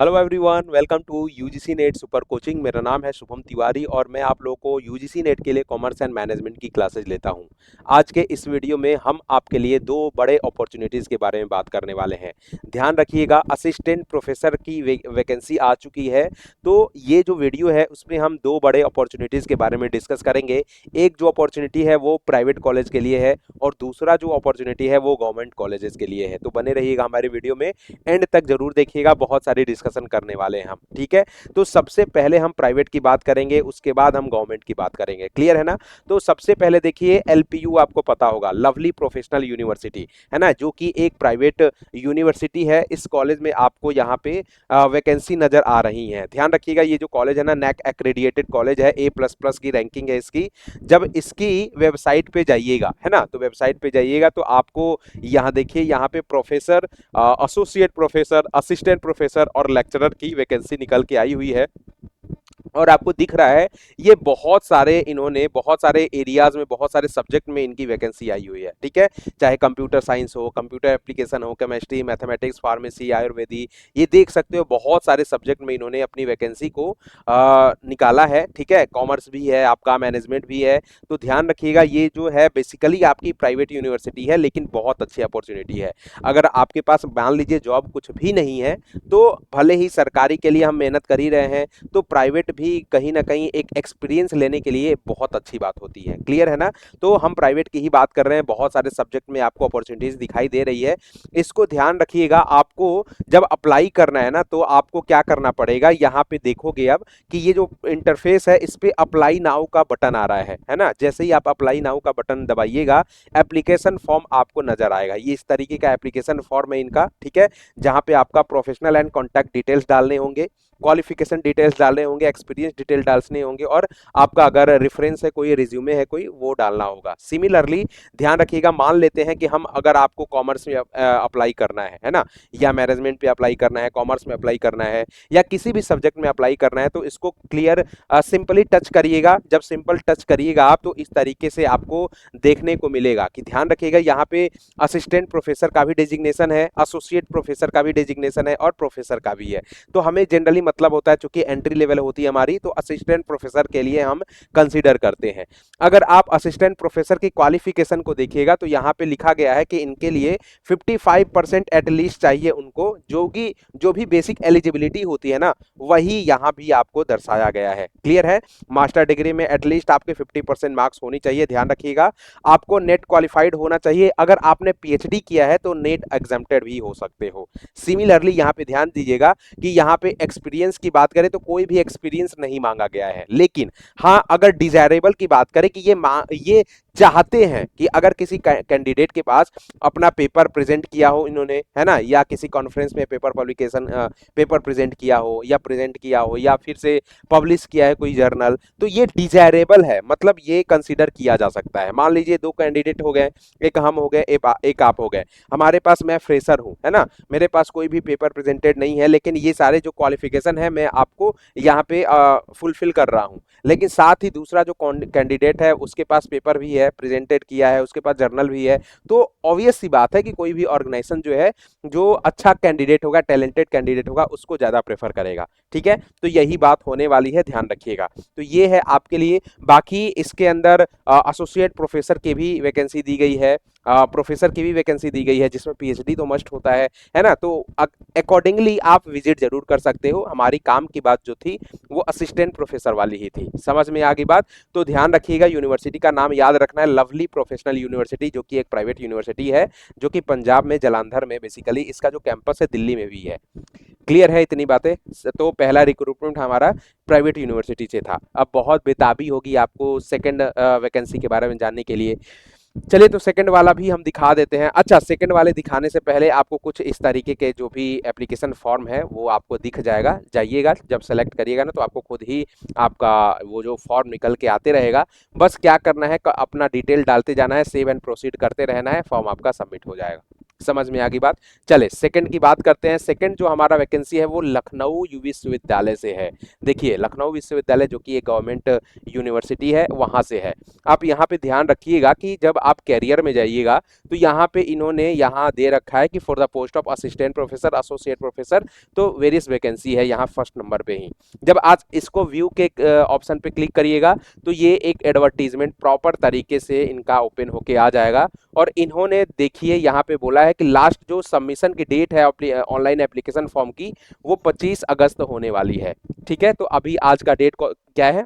Hello everyone, welcome to UGC NET super coaching. मेरा नाम है शुभम तिवारी और मैं आप लोगों को यूजीसी नेट के लिए कॉमर्स एंड मैनेजमेंट की क्लासेज लेता हूं। आज के इस वीडियो में हम आपके लिए दो बड़े अपॉर्चुनिटीज़ के बारे में बात करने वाले हैं। ध्यान रखिएगा, असिस्टेंट प्रोफेसर की वैकेंसी आ चुकी है। तो ये जो वीडियो है उसमें हम दो बड़े अपॉर्चुनिटीज़ के बारे में डिस्कस करेंगे। एक जो अपॉर्चुनिटी है वो प्राइवेट कॉलेज के लिए है और दूसरा जो अपॉर्चुनिटी है वो गवर्नमेंट कॉलेजेस के लिए है। तो बने रहिएगा हमारे वीडियो में, एंड तक जरूर देखिएगा, बहुत सारी डिस्कशन करने वाले हैं हम। ठीक है, तो सबसे पहले हम प्राइवेट की बात करेंगे, उसके बाद हम गवर्नमेंट की बात करेंगे। क्लियर है ना? तो सबसे पहले देखिए, एलपीयू आपको पता होगा, लवली प्रोफेशनल यूनिवर्सिटी, है ना, जो कि एक प्राइवेट यूनिवर्सिटी है। इस कॉलेज में आपको यहाँ पे वैकेंसी नजर आ रही है। ध्यान रखिएगा, ये जो कॉलेज है ना, नैक एक्रेडिएटेड कॉलेज है, A++ की रैंकिंग है इसकी। जब इसकी वेबसाइट पे जाइएगा, है ना, तो वेबसाइट पे जाइएगा तो आपको यहाँ देखिए, यहाँ पे professor, associate professor, assistant professor और लेक्चरर की वैकेंसी निकल के आई हुई है। और आपको दिख रहा है, ये बहुत सारे, इन्होंने बहुत सारे एरियाज में, बहुत सारे सब्जेक्ट में इनकी वैकेंसी आई हुई है। ठीक है, चाहे कंप्यूटर साइंस हो, कंप्यूटर एप्लीकेशन हो, केमिस्ट्री, मैथमेटिक्स, फार्मेसी, आयुर्वेदी, ये देख सकते हो बहुत सारे सब्जेक्ट में इन्होंने अपनी वैकेंसी को निकाला है। ठीक है, कॉमर्स भी है आपका, मैनेजमेंट भी है। तो ध्यान रखिएगा, ये जो है बेसिकली आपकी प्राइवेट यूनिवर्सिटी है, लेकिन बहुत अच्छी अपॉर्चुनिटी है। अगर आपके पास मान लीजिए जॉब कुछ भी नहीं है, तो भले ही सरकारी के लिए हम मेहनत कर ही रहे हैं, तो प्राइवेट भी कहीं ना कहीं एक एक्सपीरियंस लेने के लिए बहुत अच्छी बात होती है। क्लियर है ना? तो हम प्राइवेट की ही बात कर रहे हैं, बहुत सारे सब्जेक्ट में आपको अपॉर्चुनिटीज दिखाई दे रही है। इसको ध्यान रखिएगा, आपको जब अप्लाई करना है ना, तो आपको क्या करना पड़ेगा, यहाँ पे देखोगे अब कि ये जो इंटरफेस है, इस पे अप्लाई नाउ का बटन आ रहा है ना। जैसे ही आप अप्लाई नाउ का बटन दबाइएगा, एप्लीकेशन फॉर्म आपको नजर आएगा। ये इस तरीके का एप्लीकेशन फॉर्म है इनका। ठीक है, जहां पे आपका प्रोफेशनल एंड कॉन्टैक्ट डिटेल्स डालने होंगे, क्वालिफिकेशन डिटेल्स डालने होंगे, एक्सपीरियंस डिटेल डालने होंगे, और आपका अगर रेफरेंस है, कोई रिज्यूमे है कोई, वो डालना होगा। सिमिलरली ध्यान रखिएगा, मान लेते हैं कि हम, अगर आपको कॉमर्स में अप्लाई करना है ना, या मैनेजमेंट पे अप्लाई करना है, कॉमर्स में अप्लाई करना है, या किसी भी सब्जेक्ट में अप्लाई करना है, तो इसको क्लियर सिंपली टच करिएगा। जब सिंपल टच करिएगा आप, तो इस तरीके से आपको देखने को मिलेगा कि, ध्यान रखिएगा, यहाँ पे असिस्टेंट प्रोफेसर का भी डेजिग्नेशन है, एसोसिएट प्रोफेसर का भी डेजिग्नेशन है और प्रोफेसर का भी है। तो हमें जनरली मतलब होता है, चूंकि एंट्री लेवल होती है हमारी, तो असिस्टेंट प्रोफेसर के लिए हम कंसीडर करते हैं। अगर आप असिस्टेंट प्रोफेसर की क्वालिफिकेशन को देखिएगा, तो यहाँ पे लिखा गया है कि इनके लिए 55% एटलीस्ट चाहिए उनको, जो भी बेसिक एलिजिबिलिटी होती है ना, वही यहाँ भी आपको दर्शाया गया है। क्लियर है? मास्टर डिग्री में एटलीस्ट आपके 50% मार्क्स होनी चाहिए। ध्यान रखिएगा, आपको नेट क्वालिफाइड होना चाहिए। अगर आपने पीएचडी किया है तो नेट एग्जाम्प्टेड भी हो सकते हो। सिमिलरली यहाँ पे ध्यान दीजिएगा कि यहाँ पे एक्सपीरियंस की बात करें तो कोई भी एक्सपीरियंस नहीं मांगा गया है, लेकिन हाँ, अगर डिजायरेबल की बात करें कि ये चाहते हैं कि अगर किसी कैंडिडेट के पास अपना पेपर प्रेजेंट किया हो इन्होंने, है ना, या किसी कॉन्फ्रेंस में पेपर प्रेजेंट किया हो, या प्रेजेंट किया हो, या फिर से पब्लिश किया है कोई जर्नल, तो ये डिजायरेबल है, मतलब ये कंसीडर किया जा सकता है। मान लीजिए दो कैंडिडेट हो गए, एक हम हो गए, एक आप हो गए। हमारे पास, मैं फ्रेशर हूं, है ना, मेरे पास कोई भी पेपर प्रेजेंटेड नहीं है, लेकिन ये सारे जो क्वालिफिकेशन है मैं आपको यहाँ पे फुलफिल कर रहा हूँ। लेकिन साथ ही दूसरा जो कैंडिडेट है, उसके पास पेपर भी है, प्रेजेंटेड किया है, उसके पास जर्नल भी है। तो ऑब्वियस सी बात है कि कोई भी ऑर्गेनाइजेशन जो है, जो अच्छा कैंडिडेट होगा, टैलेंटेड कैंडिडेट होगा, उसको ज्यादा प्रेफर करेगा। ठीक है, तो यही बात होने वाली है, ध्यान रखिएगा। तो ये है आपके लिए। बाकी इसके अंदर एसोसिएट प्रोफेसर की भी वैकेंसी दी गई है, प्रोफेसर की भी वैकेंसी दी गई है, जिसमें पीएचडी तो मस्ट होता है ना। तो अकॉर्डिंगली आप विजिट जरूर कर सकते हो। हमारी काम की बात जो थी, वो असिस्टेंट प्रोफेसर वाली ही थी। समझ में आ गई बात? तो ध्यान रखिएगा, यूनिवर्सिटी का नाम याद रखना है, लवली प्रोफेशनल यूनिवर्सिटी, जो कि एक प्राइवेट यूनिवर्सिटी है, जो कि पंजाब में जालंधर में, बेसिकली इसका जो कैंपस है दिल्ली में भी है। क्लियर है इतनी बातें? तो पहला रिक्रूटमेंट हमारा प्राइवेट यूनिवर्सिटी से था। अब बहुत बेताबी होगी आपको सेकंड वैकेंसी के बारे में जानने के लिए। चलिए, तो सेकंड वाला भी हम दिखा देते हैं। अच्छा, सेकंड वाले दिखाने से पहले आपको कुछ इस तरीके के जो भी एप्लीकेशन फॉर्म है वो आपको दिख जाएगा। जाइएगा, जब सेलेक्ट करिएगा ना, तो आपको खुद ही आपका वो जो फॉर्म निकल के आते रहेगा। बस क्या करना है, अपना डिटेल डालते जाना है, सेव एंड प्रोसीड करते रहना है, फॉर्म आपका सबमिट हो जाएगा। समझ में आ गई बात। चले सेकंड की बात करते हैं। सेकंड जो हमारा वैकेंसी है वो लखनऊ विश्वविद्यालय से है। देखिए लखनऊ विश्वविद्यालय जो कि एक गवर्नमेंट यूनिवर्सिटी है वहां से है। आप यहाँ पे ध्यान रखिएगा कि जब आप कैरियर में जाइएगा तो यहाँ पे इन्होंने यहाँ दे रखा है कि for the post of assistant professor, associate professor, तो वेरियस वैकेंसी है यहाँ फर्स्ट नंबर पे ही। जब आज इसको व्यू के ऑप्शन पे क्लिक करिएगा तो ये एक एडवर्टीजमेंट प्रॉपर तरीके से इनका ओपन होके आ जाएगा। और इन्होंने देखिए यहाँ पे बोला है कि लास्ट जो सबमिशन की डेट है ऑनलाइन एप्लीकेशन फॉर्म की वो 25 अगस्त होने वाली है। ठीक है, तो अभी आज का डेट क्या है,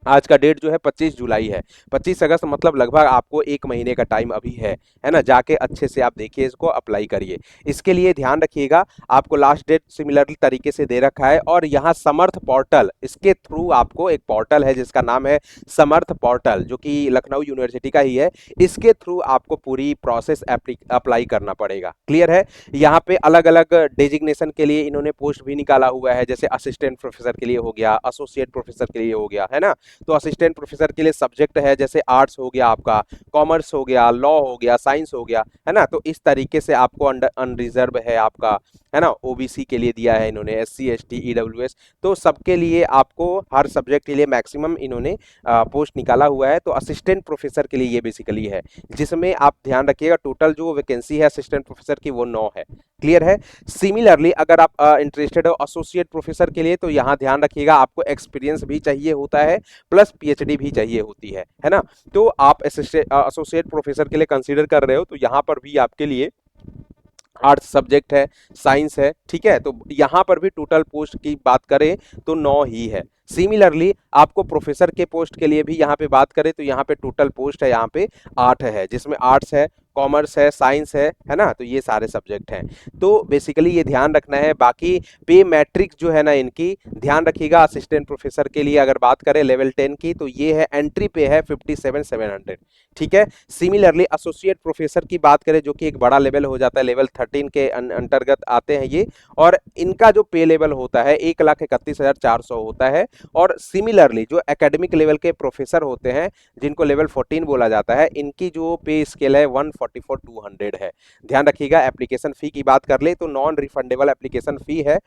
आज का डेट जो है 25 जुलाई है। 25 अगस्त मतलब लगभग आपको एक महीने का टाइम अभी है ना। जाके अच्छे से आप देखिए, इसको अप्लाई करिए। इसके लिए ध्यान रखिएगा आपको लास्ट डेट सिमिलरली तरीके से दे रखा है। और यहाँ समर्थ पोर्टल, इसके थ्रू आपको एक पोर्टल है जिसका नाम है समर्थ पोर्टल, जो कि लखनऊ यूनिवर्सिटी का ही है। इसके थ्रू आपको पूरी प्रोसेस अप्लाई करना पड़ेगा। क्लियर है। यहाँ पे अलग अलग डेजिग्नेशन के लिए इन्होंने पोस्ट भी निकाला हुआ है, जैसे असिस्टेंट प्रोफेसर के लिए हो गया, एसोसिएट प्रोफेसर के लिए हो गया, है ना। तो असिस्टेंट प्रोफेसर के लिए सब्जेक्ट है जैसे आर्ट्स हो गया, आपका कॉमर्स हो गया, लॉ हो गया, साइंस हो गया, है ना। तो इस तरीके से आपको अंडर अनरिजर्व है आपका, है ना। ओबीसी के लिए दिया है इन्होंने, एससी एसटी ईडब्ल्यूएस, तो सबके लिए आपको हर सब्जेक्ट के लिए मैक्सिमम इन्होंने पोस्ट निकाला हुआ है। तो असिस्टेंट प्रोफेसर के लिए ये बेसिकली है, जिसमें आप ध्यान रखिएगा टोटल जो वैकेंसी है असिस्टेंट प्रोफेसर की वो 9 है। क्लियर है। सिमिलरली अगर आप इंटरेस्टेड हो एसोसिएट प्रोफेसर के लिए, तो यहाँ ध्यान रखिएगा आपको एक्सपीरियंस भी चाहिए होता है प्लस पीएचडी भी चाहिए होती है ना। तो आप एसोसिएट प्रोफेसर के लिए कंसीडर कर रहे हो तो यहाँ पर भी आपके लिए आर्ट्स सब्जेक्ट है, साइंस है, ठीक है। तो यहाँ पर भी टोटल पोस्ट की बात करें तो 9 ही है। सिमिलरली आपको प्रोफेसर के पोस्ट के लिए भी यहाँ पे बात करें तो यहाँ पे टोटल पोस्ट है यहाँ पे 8 है, जिसमें आर्ट्स है, कॉमर्स है, साइंस है ना। तो ये सारे सब्जेक्ट हैं। तो बेसिकली ये ध्यान रखना है। बाकी पे मैट्रिक्स जो है ना इनकी ध्यान रखिएगा। असिस्टेंट प्रोफेसर के लिए अगर बात करें लेवल 10 की तो ये है एंट्री पे है 57,700। ठीक है। सिमिलरली एसोसिएट प्रोफेसर की बात करें जो कि एक बड़ा लेवल हो जाता है, लेवल 13 के अंतर्गत आते हैं ये, और इनका जो पे लेवल होता है 1,31,400 होता है। और सिमिलरली जो एकेडमिक लेवल के प्रोफेसर होते हैं जिनको लेवल 14 बोला जाता है, इनकी जो पे स्केल है 144,200 है। ध्यान रखिएगा। एप्लीकेशन फी की बात कर ले तो नॉन रिफंडेबल एप्लीकेशन फी है,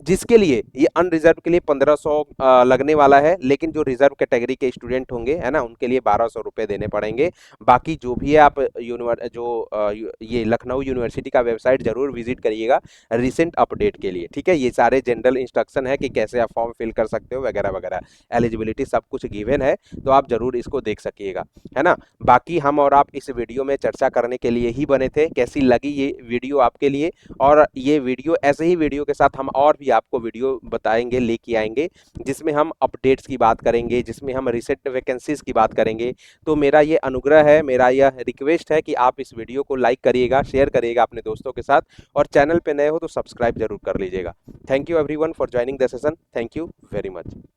जिसके लिए ये अनरिजर्व के लिए 1500 लगने वाला है। लेकिन जो रिजर्व कैटेगरी के स्टूडेंट होंगे, है ना, उनके लिए 1200 रुपये देने पड़ेंगे। बाकी जो भी है आप ये लखनऊ यूनिवर्सिटी का वेबसाइट जरूर विजिट करिएगा रिसेंट अपडेट के लिए। ठीक है। ये सारे जनरल इंस्ट्रक्शन है कि कैसे आप फॉर्म फिल कर सकते हो वगैरह वगैरह, एलिजिबिलिटी सब कुछ गिवन है, तो आप जरूर इसको देख सकिएगा, है ना। बाकी हम और आप इस वीडियो में चर्चा करने के लिए ही बने थे। कैसी लगी ये वीडियो आपके लिए, और ये वीडियो ऐसे ही वीडियो के साथ हम और भी आपको वीडियो बताएंगे, लेके आएंगे, जिसमें हम अपडेट्स की बात करेंगे, जिसमें हम रिसेंट वैकेंसीज की बात करेंगे। तो मेरा ये अनुग्रह है, मेरा यह रिक्वेस्ट है कि आप इस वीडियो को लाइक करिएगा, शेयर करिएगा अपने दोस्तों के साथ, और चैनल पे नए हो तो सब्सक्राइब जरूर कर लीजिएगा। Thank you everyone for joining the session. Thank you very much.